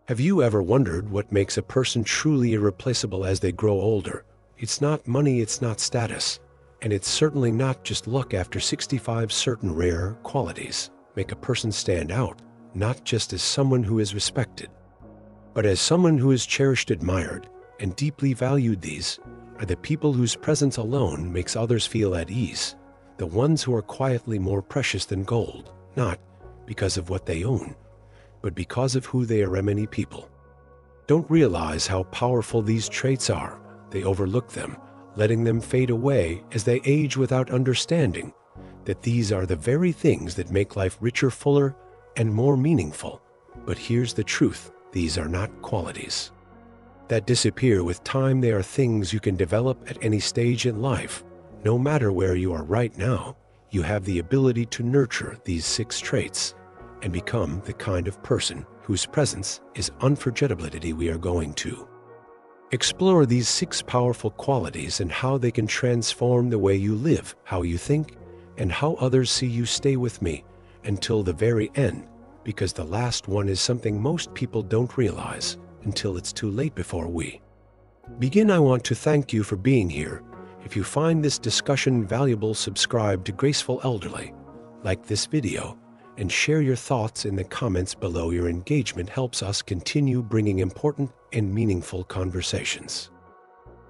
Have you ever wondered what makes a person truly irreplaceable as they grow older? It's not money, it's not status, and it's certainly not just luck. After 65, certain rare qualities make a person stand out, not just as someone who is respected, but as someone who is cherished, admired, and deeply valued. These are the people whose presence alone makes others feel at ease, the ones who are quietly more precious than gold, not because of what they own, but because of who they are. Many people don't realize how powerful these traits are. They overlook them, letting them fade away as they age without understanding that these are the very things that make life richer, fuller, and more meaningful. But here's the truth: these are not qualities that disappear with time. They are things you can develop at any stage in life. No matter where you are right now, you have the ability to nurture these 6 traits and become the kind of person whose presence is unforgettable. We are going to explore these 6 powerful qualities and how they can transform the way you live, how you think, and how others see you. Stay with me until the very end, because the last one is something most people don't realize until it's too late. Before we begin, I want to thank you for being here. If you find this discussion valuable, subscribe to Graceful Elderly, like this video, and share your thoughts in the comments below. Your engagement helps us continue bringing important and meaningful conversations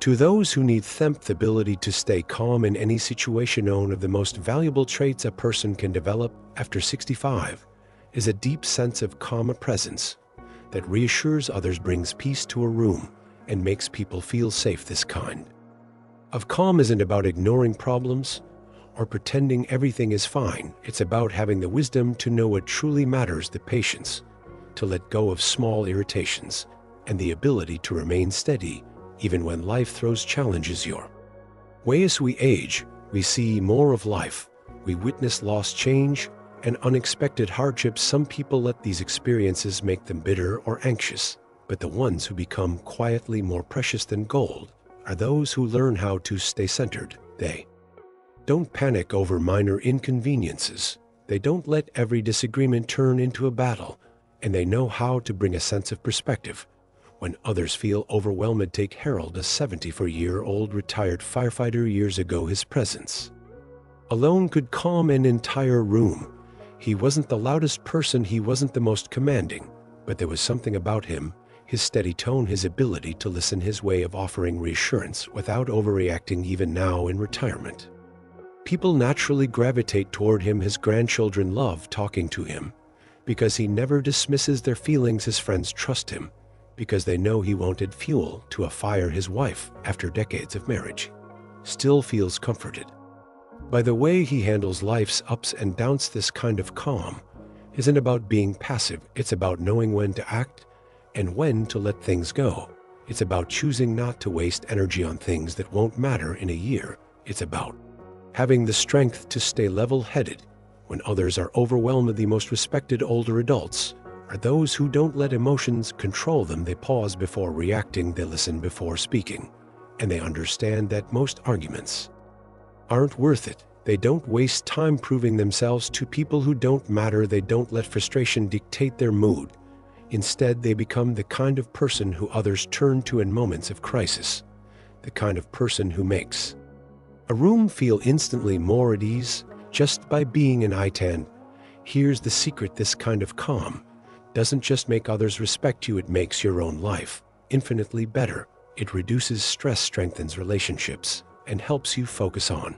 to those who need them. The ability to stay calm in any situation. One of the most valuable traits a person can develop after 65 is a deep sense of calm, a presence that reassures others, brings peace to a room, and makes people feel safe. This kind of calm isn't about ignoring problems or pretending everything is fine. It's about having the wisdom to know what truly matters, the patience to let go of small irritations, and the ability to remain steady even when life throws challenges your way. As we age, we see more of life. We witness loss, change, and unexpected hardships. Some people let these experiences make them bitter or anxious, but the ones who become quietly more precious than gold are those who learn how to stay centered. They don't panic over minor inconveniences. They don't let every disagreement turn into a battle, and they know how to bring a sense of perspective when others feel overwhelmed. Take Harold, a 74-year-old retired firefighter. Years ago, his presence alone could calm an entire room. He wasn't the loudest person, he wasn't the most commanding, but there was something about him, his steady tone, his ability to listen, his way of offering reassurance without overreacting. Even now in retirement, people naturally gravitate toward him. His grandchildren love talking to him because he never dismisses their feelings. His friends trust him because they know he won't add fuel to a fire. His wife, after decades of marriage, still feels comforted by the way he handles life's ups and downs. This kind of calm isn't about being passive. It's about knowing when to act and when to let things go. It's about choosing not to waste energy on things that won't matter in a year. It's about having the strength to stay level-headed when others are overwhelmed. The most respected older adults are those who don't let emotions control them. They pause before reacting, they listen before speaking, and they understand that most arguments aren't worth it. They don't waste time proving themselves to people who don't matter. They don't let frustration dictate their mood. Instead, they become the kind of person who others turn to in moments of crisis, the kind of person who makes a room feel instantly more at ease just by being an itan. Here's the secret: this kind of calm doesn't just make others respect you, it makes your own life infinitely better. It reduces stress, strengthens relationships, and helps you focus on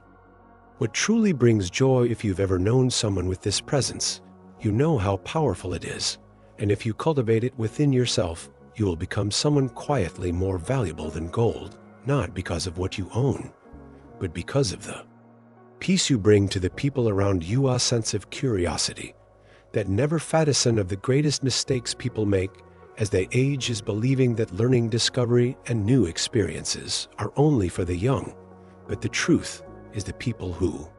what truly brings joy. If you've ever known someone with this presence, you know how powerful it is. And if you cultivate it within yourself, you will become someone quietly more valuable than gold, not because of what you own, but because of the peace you bring to the people around you. A sense of curiosity that never fades. One of the greatest mistakes people make as they age is believing that learning, discovery, and new experiences are only for the young. But the truth is, the people who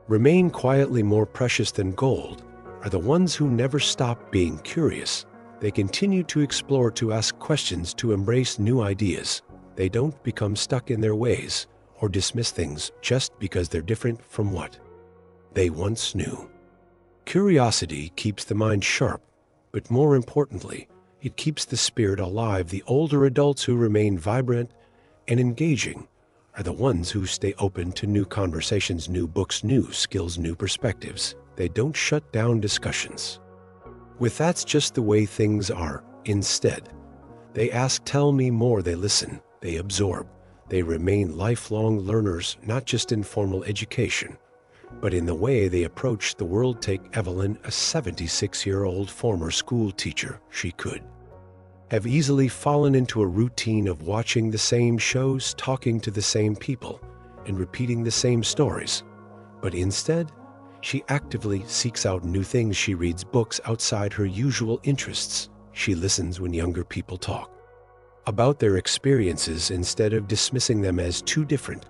remain quietly more precious than gold are the ones who never stop being curious. They continue to explore, to ask questions, to embrace new ideas. They don't become stuck in their ways or dismiss things just because they're different from what they once knew. Curiosity keeps the mind sharp, but more importantly, It keeps the spirit alive. The older adults who remain vibrant and engaging are the ones who stay open to new conversations, new books, new skills, new perspectives. They don't shut down discussions with "that's just the way things are." Instead, they ask, "Tell me more." They listen, they absorb. They remain lifelong learners, not just in formal education, but in the way they approach the world. Take Evelyn, a 76-year-old former school teacher. She could have easily fallen into a routine of watching the same shows, talking to the same people, and repeating the same stories. But instead, she actively seeks out new things. She reads books outside her usual interests. She listens when younger people talk about their experiences instead of dismissing them as too different.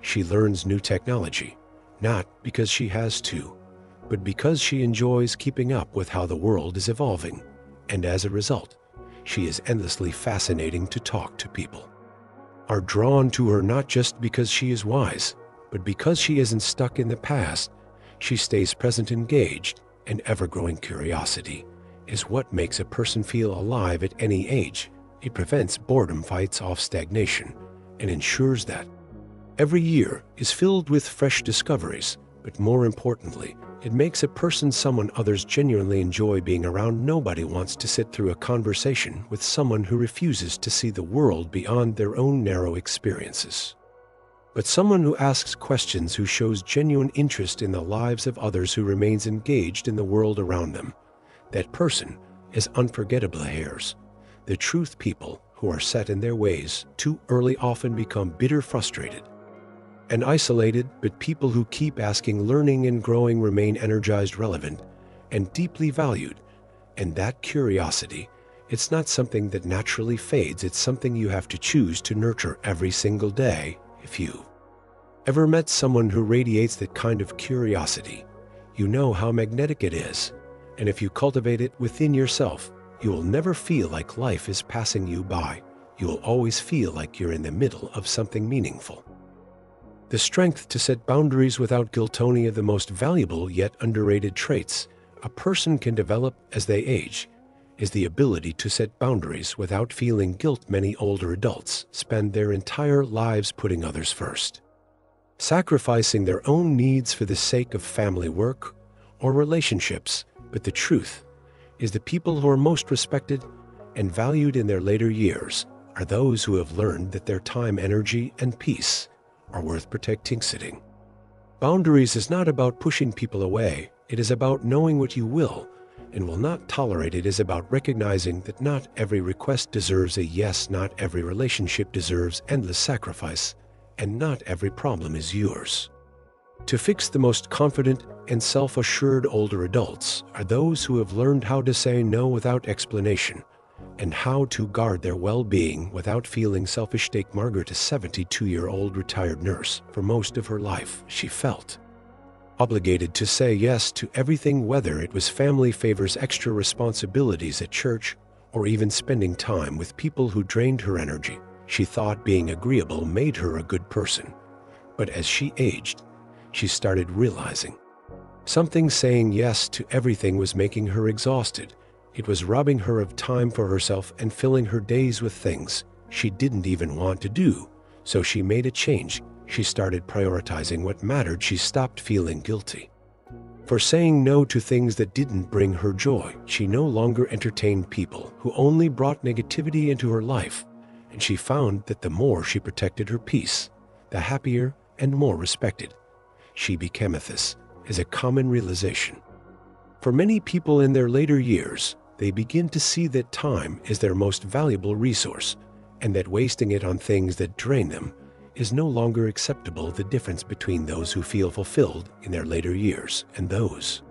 She learns new technology, not because she has to, but because she enjoys keeping up with how the world is evolving. And as a result, she is endlessly fascinating to talk to. People are drawn to her not just because she is wise, but because she isn't stuck in the past. She stays present, engaged, and ever-growing. Curiosity is what makes a person feel alive at any age. It prevents boredom, fights off stagnation, and ensures that every year is filled with fresh discoveries. But more importantly, it makes a person someone others genuinely enjoy being around. Nobody wants to sit through a conversation with someone who refuses to see the world beyond their own narrow experiences. But someone who asks questions, who shows genuine interest in the lives of others, who remains engaged in the world around them, that person is unforgettable. Here's the truth: people who are set in their ways too early often become bitter, frustrated, and isolated. But people who keep asking, learning, and growing remain energized, relevant, and deeply valued. And that curiosity, it's not something that naturally fades. It's something you have to choose to nurture every single day. If you've ever met someone who radiates that kind of curiosity, you know how magnetic it is. And if you cultivate it within yourself, you will never feel like life is passing you by. You will always feel like you're in the middle of something meaningful. The strength to set boundaries without guilt, only of the most valuable yet underrated traits a person can develop as they age, is the ability to set boundaries without feeling guilt. Many older adults spend their entire lives putting others first, sacrificing their own needs for the sake of family, work, or relationships. But the truth is, the people who are most respected and valued in their later years are those who have learned that their time, energy, and peace are worth protecting. Setting boundaries is not about pushing people away. It is about knowing what you will and will not tolerate. It is about recognizing that not every request deserves a yes, not every relationship deserves endless sacrifice, and not every problem is yours to fix. The most confident and self-assured older adults are those who have learned how to say no without explanation and how to guard their well-being without feeling selfish. Take Margaret, a 72-year-old retired nurse. For most of her life, she felt obligated to say yes to everything, whether it was family favors, extra responsibilities at church, or even spending time with people who drained her energy. She thought being agreeable made her a good person. But as she aged, she started realizing something: saying yes to everything was making her exhausted. It was robbing her of time for herself and filling her days with things she didn't even want to do. So she made a change. She started prioritizing what mattered. She stopped feeling guilty for saying no to things that didn't bring her joy. She no longer entertained people who only brought negativity into her life. And she found that the more she protected her peace, the happier and more respected she became. This is a common realization for many people in their later years. They begin to see that time is their most valuable resource, and that wasting it on things that drain them is no longer acceptable. The difference between those who feel fulfilled in their later years and those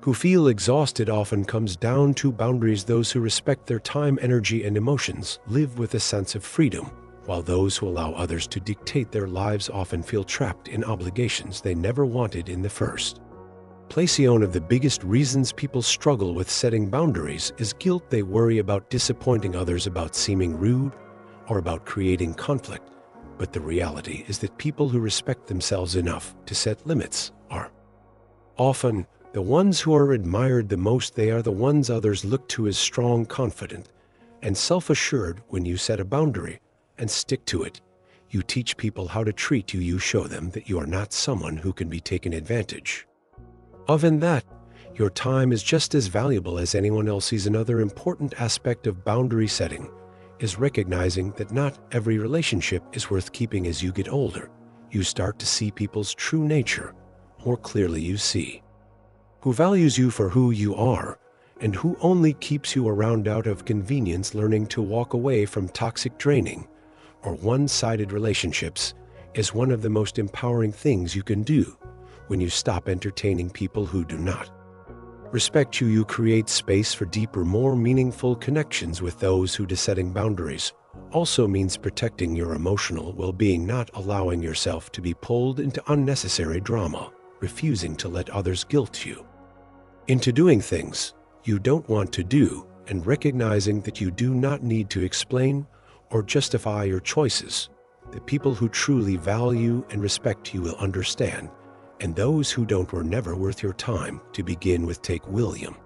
who feel exhausted often comes down to boundaries. Those who respect their time, energy, and emotions live with a sense of freedom, while those who allow others to dictate their lives often feel trapped in obligations they never wanted in the first place. One of the biggest reasons people struggle with setting boundaries is guilt. They worry about disappointing others, about seeming rude, or about creating conflict. But the reality is that people who respect themselves enough to set limits are often the ones who are admired the most. They are the ones others look to as strong, confident, and self-assured when you set a boundary and stick to it. You teach people how to treat you. You show them that you are not someone who can be taken advantage of, and that your time is just as valuable as anyone else's. Another important aspect of boundary setting is recognizing that not every relationship is worth keeping. As you get older, you start to see people's true nature more clearly. You see who values you for who you are and who only keeps you around out of convenience. Learning to walk away from toxic, draining, or one-sided relationships is one of the most empowering things you can do. When you stop entertaining people who do not respect you, you create space for deeper, more meaningful connections with those who do. Setting boundaries also means protecting your emotional well-being, not allowing yourself to be pulled into unnecessary drama, refusing to let others guilt you into doing things you don't want to do, and recognizing that you do not need to explain or justify your choices. The people who truly value and respect you will understand, and those who don't were never worth your time. To begin with, take William,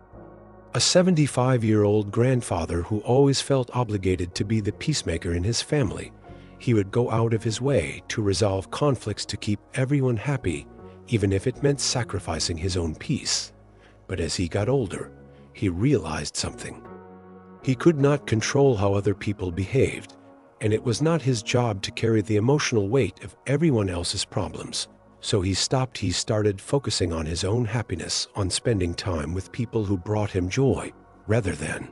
a 75-year-old grandfather who always felt obligated to be the peacemaker in his family. He would go out of his way to resolve conflicts to keep everyone happy, even if it meant sacrificing his own peace. But as he got older, he realized something. He could not control how other people behaved, and it was not his job to carry the emotional weight of everyone else's problems. So he stopped. He started focusing on his own happiness, on spending time with people who brought him joy, rather than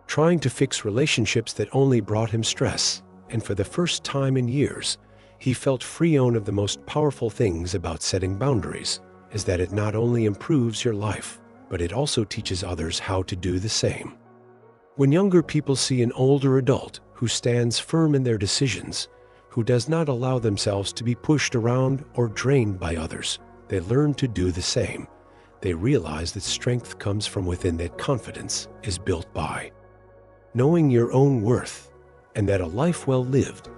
trying to fix relationships that only brought him stress. And for the first time in years, he felt free. One of the most powerful things about setting boundaries is that it not only improves your life, but it also teaches others how to do the same. When younger people see an older adult who stands firm in their decisions, who does not allow themselves to be pushed around or drained by others, they learn to do the same. They realize that strength comes from within, that confidence is built by knowing your own worth, and that a life well lived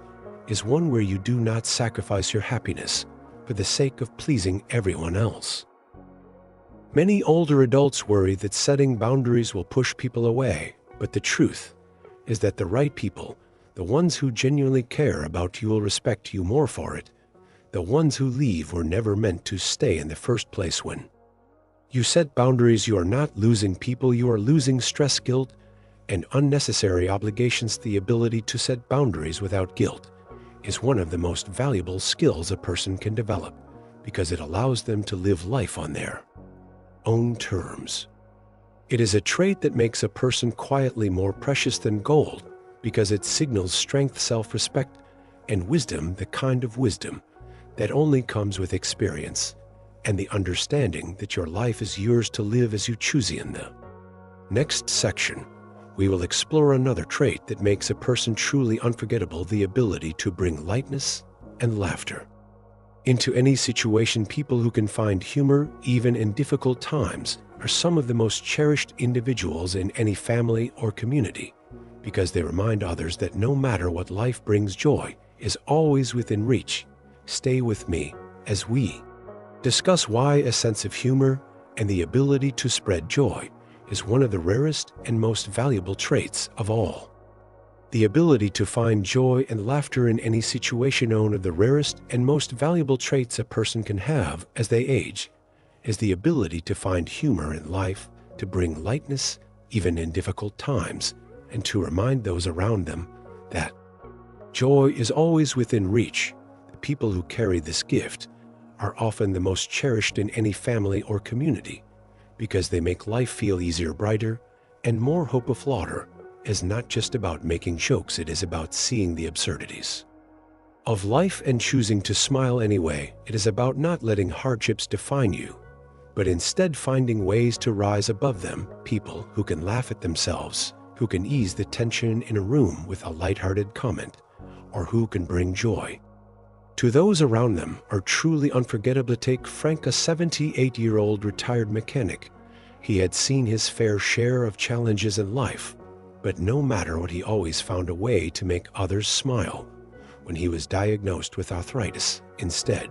is one where you do not sacrifice your happiness for the sake of pleasing everyone else. Many older adults worry that setting boundaries will push people away, but the truth is that the right people, the ones who genuinely care about you, will respect you more for it. The ones who leave were never meant to stay in the first place. When you set boundaries, you are not losing people, you are losing stress, guilt, and unnecessary obligations. The ability to set boundaries without guilt is one of the most valuable skills a person can develop, because it allows them to live life on their own terms. It is a trait that makes a person quietly more precious than gold, because it signals strength, self-respect, and wisdom, the kind of wisdom that only comes with experience and the understanding that your life is yours to live as you choose. In the next section, we will explore another trait that makes a person truly unforgettable: the ability to bring lightness and laughter into any situation. People who can find humor even in difficult times are some of the most cherished individuals in any family or community, because they remind others that no matter what life brings, joy is always within reach. Stay with me as we discuss why a sense of humor and the ability to spread joy is one of the rarest and most valuable traits of all. The ability to find joy and laughter in any situation, one of the rarest and most valuable traits a person can have as they age, is the ability to find humor in life, to bring lightness even in difficult times, and to remind those around them that joy is always within reach. The people who carry this gift are often the most cherished in any family or community, because they make life feel easier, brighter, and more hopeful. Laughter is not just about making jokes, it is about seeing the absurdities of life and choosing to smile anyway. It is about not letting hardships define you, but instead finding ways to rise above them. People who can laugh at themselves, who can ease the tension in a room with a lighthearted comment, or who can bring joy to those around them, are truly unforgettable. Take Frank, a 78-year-old retired mechanic. He had seen his fair share of challenges in life, but no matter what, he always found a way to make others smile. When he was diagnosed with arthritis, instead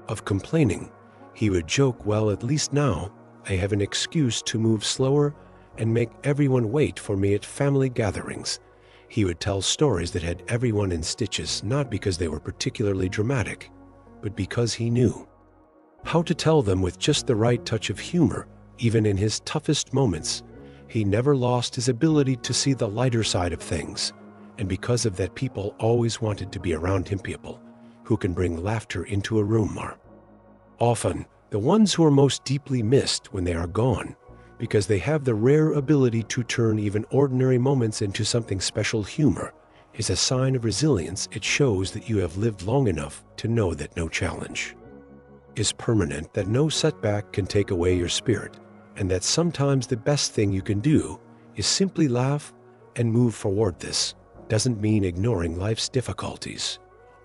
of complaining, he would joke, "Well, at least now I have an excuse to move slower and make everyone wait for me at family gatherings. He would tell stories that had everyone in stitches, not because they were particularly dramatic, but because he knew how to tell them with just the right touch of humor, even in his toughest moments. He never lost his ability to see the lighter side of things, and because of that, people always wanted to be around him. People who can bring laughter into a room are often the ones who are most deeply missed when they are gone, because they have the rare ability to turn even ordinary moments into something special. Humor is a sign of resilience. It shows that you have lived long enough to know that no challenge is permanent, that no setback can take away your spirit, and that sometimes the best thing you can do is simply laugh and move forward. This doesn't mean ignoring life's difficulties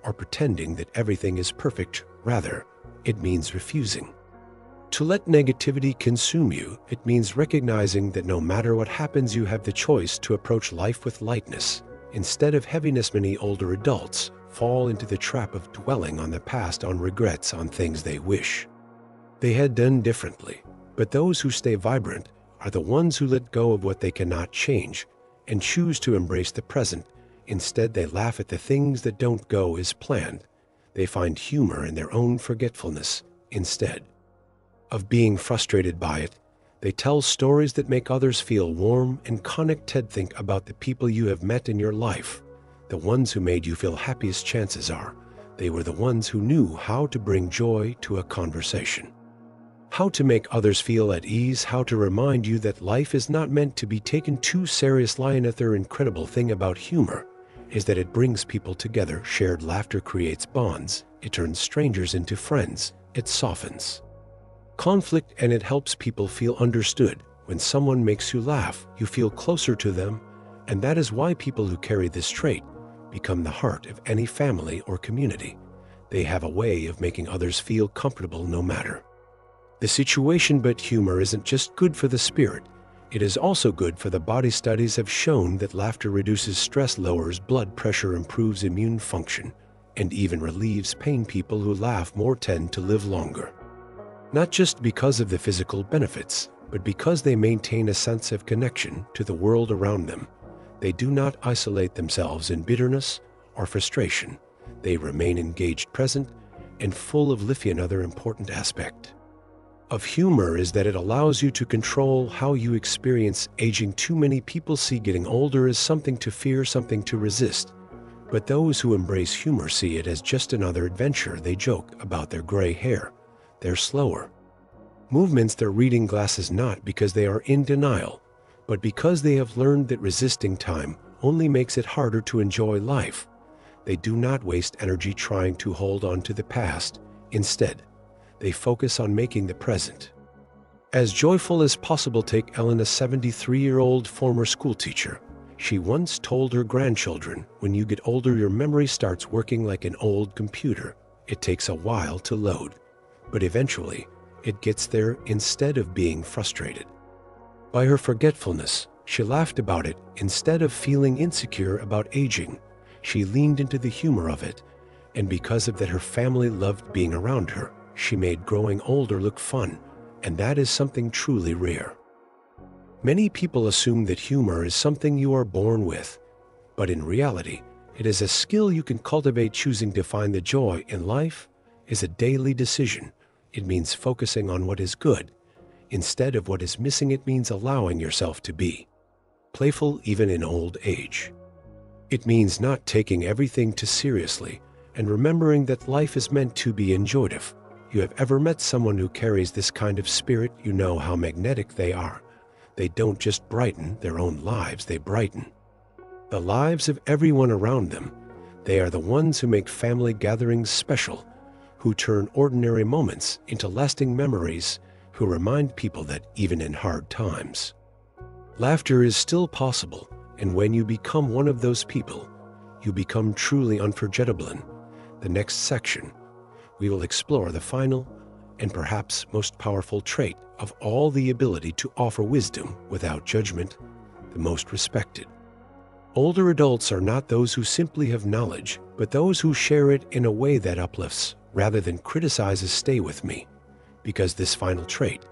or pretending that everything is perfect. Rather, it means refusing to let negativity consume you. It means recognizing that no matter what happens, you have the choice to approach life with lightness instead of heaviness. Many older adults fall into the trap of dwelling on the past, on regrets, on things they wish they had done differently. But those who stay vibrant are the ones who let go of what they cannot change and choose to embrace the present. Instead, they laugh at the things that don't go as planned. They find humor in their own forgetfulness. Instead of being frustrated by it, they tell stories that make others feel warm and connected. Think about the people you have met in your life, the ones who made you feel happiest. Chances are they were the ones who knew how to bring joy to a conversation, how to make others feel at ease, how to remind you that life is not meant to be taken too seriously. Another incredible thing about humor is that it brings people together. Shared laughter creates bonds. It turns strangers into friends. It softens conflict, and it helps people feel understood. When someone makes you laugh, you feel closer to them, and that is why people who carry this trait become the heart of any family or community. They have a way of making others feel comfortable no matter the situation. But humor isn't just good for the spirit, it is also good for the body. Studies have shown that laughter reduces stress, lowers blood pressure, improves immune function, and even relieves pain. People who laugh more tend to live longer, not just because of the physical benefits, but because they maintain a sense of connection to the world around them. They do not isolate themselves in bitterness or frustration. They remain engaged, present, and full of life. Another important aspect of humor is that it allows you to control how you experience aging. Too many people see getting older as something to fear, something to resist. But those who embrace humor see it as just another adventure. They joke about their gray hair, their slower movements, their reading glasses, not because they are in denial, but because they have learned that resisting time only makes it harder to enjoy life. They do not waste energy trying to hold on to the past. Instead, they focus on making the present as joyful as possible. Take Ellen, a 73-year-old former schoolteacher. She once told her grandchildren, "When you get older, your memory starts working like an old computer. It takes a while to load, but eventually it gets there." Instead of being frustrated by her forgetfulness, she laughed about it. Instead of feeling insecure about aging, she leaned into the humor of it, and because of that, her family loved being around her. She made growing older look fun, and that is something truly rare. Many people assume that humor is something you are born with, but in reality, it is a skill you can cultivate. Choosing to find the joy in life is a daily decision. It means focusing on what is good instead of what is missing. It means allowing yourself to be playful even in old age. It means not taking everything too seriously and remembering that life is meant to be enjoyed. If you have ever met someone who carries this kind of spirit, you know how magnetic they are. They don't just brighten their own lives, they brighten the lives of everyone around them. They are the ones who make family gatherings special, who turn ordinary moments into lasting memories, who remind people that even in hard times, laughter is still possible. And when you become one of those people, you become truly unforgettable. In the next section, we will explore the final and perhaps most powerful trait of all, the ability to offer wisdom without judgment. The most respected older adults are not those who simply have knowledge, but those who share it in a way that uplifts rather than criticizes. Stay with me, because this final trait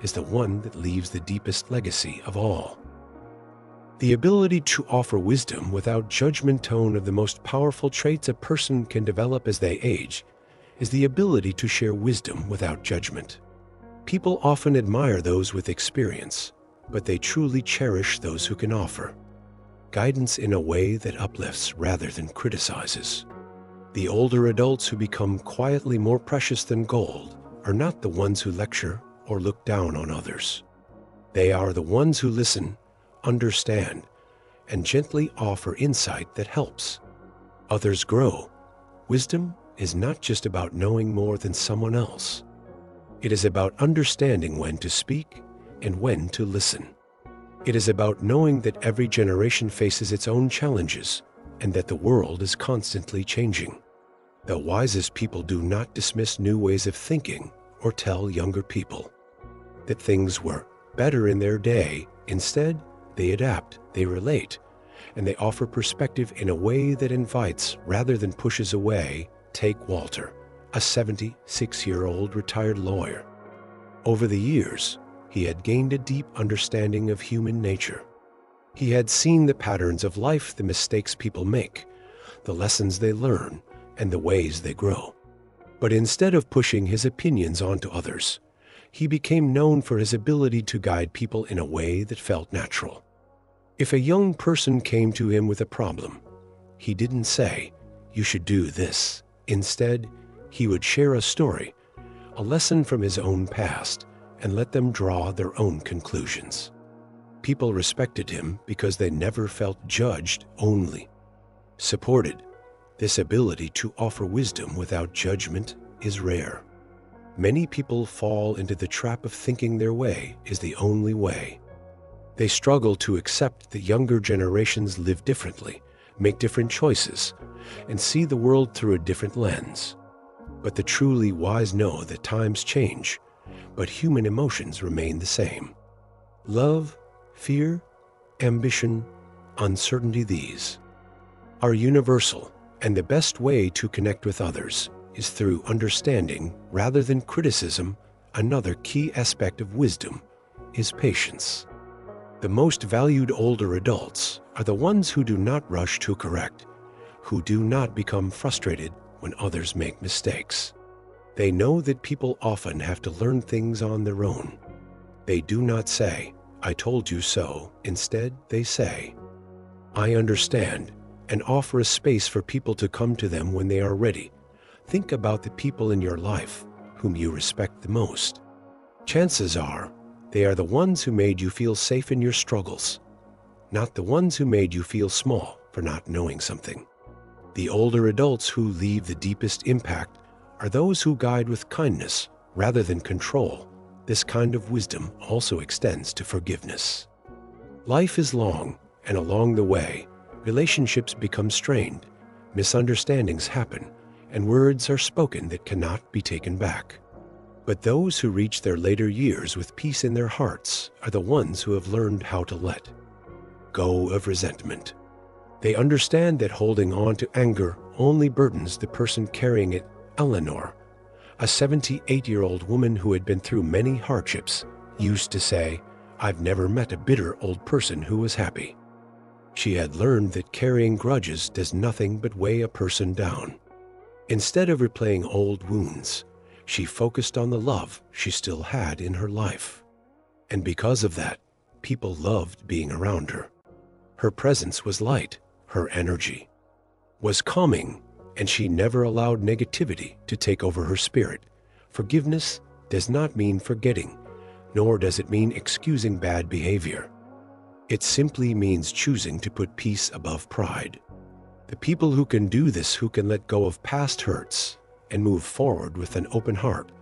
is the one that leaves the deepest legacy of all. The ability to offer wisdom without judgment tone of the most powerful traits a person can develop as they age is the ability to share wisdom without judgment. People often admire those with experience, but they truly cherish those who can offer guidance in a way that uplifts rather than criticizes. The older adults who become quietly more precious than gold are not the ones who lecture or look down on others. They are the ones who listen, understand, and gently offer insight that helps others grow. Wisdom is not just about knowing more than someone else. It is about understanding when to speak and when to listen. It is about knowing that every generation faces its own challenges and that the world is constantly changing. The wisest people do not dismiss new ways of thinking or tell younger people that things were better in their day. Instead, they adapt, they relate, and they offer perspective in a way that invites rather than pushes away. Take Walter, a 76-year-old retired lawyer. Over the years, he had gained a deep understanding of human nature. He had seen the patterns of life, the mistakes people make, the lessons they learn, and the ways they grow. But instead of pushing his opinions onto others, he became known for his ability to guide people in a way that felt natural. If a young person came to him with a problem, he didn't say, "You should do this." Instead, he would share a story, a lesson from his own past, and let them draw their own conclusions. People respected him because they never felt judged, only supported. This ability to offer wisdom without judgment is rare. Many people fall into the trap of thinking their way is the only way. They struggle to accept that younger generations live differently, make different choices, and see the world through a different lens. But the truly wise know that times change, but human emotions remain the same. Love, fear, ambition, uncertainty, these are universal, and the best way to connect with others is through understanding rather than criticism. Another key aspect of wisdom is patience. The most valued older adults are the ones who do not rush to correct, who do not become frustrated when others make mistakes. They know that people often have to learn things on their own. They do not say, "I told you so." Instead, they say, "I understand," and offer a space for people to come to them when they are ready. Think about the people in your life whom you respect the most. Chances are, they are the ones who made you feel safe in your struggles, not the ones who made you feel small for not knowing something. The older adults who leave the deepest impact are those who guide with kindness rather than control. This kind of wisdom also extends to forgiveness. Life is long, and along the way, relationships become strained, misunderstandings happen, and words are spoken that cannot be taken back. But those who reach their later years with peace in their hearts are the ones who have learned how to let go of resentment. They understand that holding on to anger only burdens the person carrying it. Eleanor, a 78-year-old woman who had been through many hardships, used to say, "I've never met a bitter old person who was happy." She had learned that carrying grudges does nothing but weigh a person down. Instead of replaying old wounds, she focused on the love she still had in her life. And because of that, people loved being around her. Her presence was light, her energy was calming, and she never allowed negativity to take over her spirit. Forgiveness does not mean forgetting, nor does it mean excusing bad behavior. It simply means choosing to put peace above pride. The people who can do this, who can let go of past hurts and move forward with an open heart,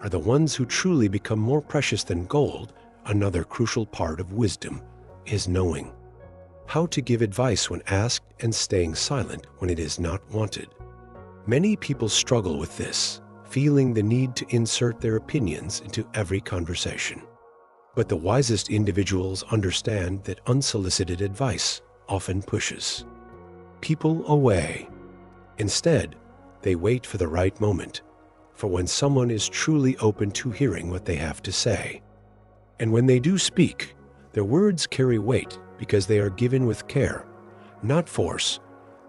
are the ones who truly become more precious than gold. Another crucial part of wisdom is knowing how to give advice when asked and staying silent when it is not wanted. Many people struggle with this, feeling the need to insert their opinions into every conversation. But the wisest individuals understand that unsolicited advice often pushes people away. Instead, they wait for the right moment, for when someone is truly open to hearing what they have to say. And when they do speak, their words carry weight because they are given with care, not force.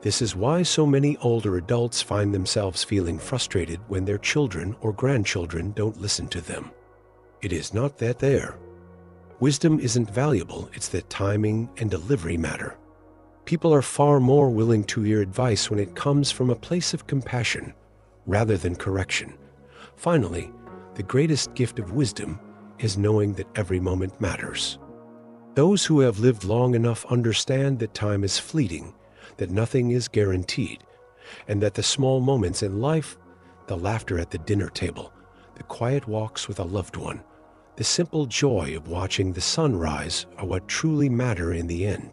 This is why so many older adults find themselves feeling frustrated when their children or grandchildren don't listen to them. It is not that wisdom isn't valuable, it's that timing and delivery matter. People are far more willing to hear advice when it comes from a place of compassion rather than correction. Finally, the greatest gift of wisdom is knowing that every moment matters. Those who have lived long enough understand that time is fleeting, that nothing is guaranteed, and that the small moments in life, the laughter at the dinner table, the quiet walks with a loved one, the simple joy of watching the sun rise are what truly matter in the end.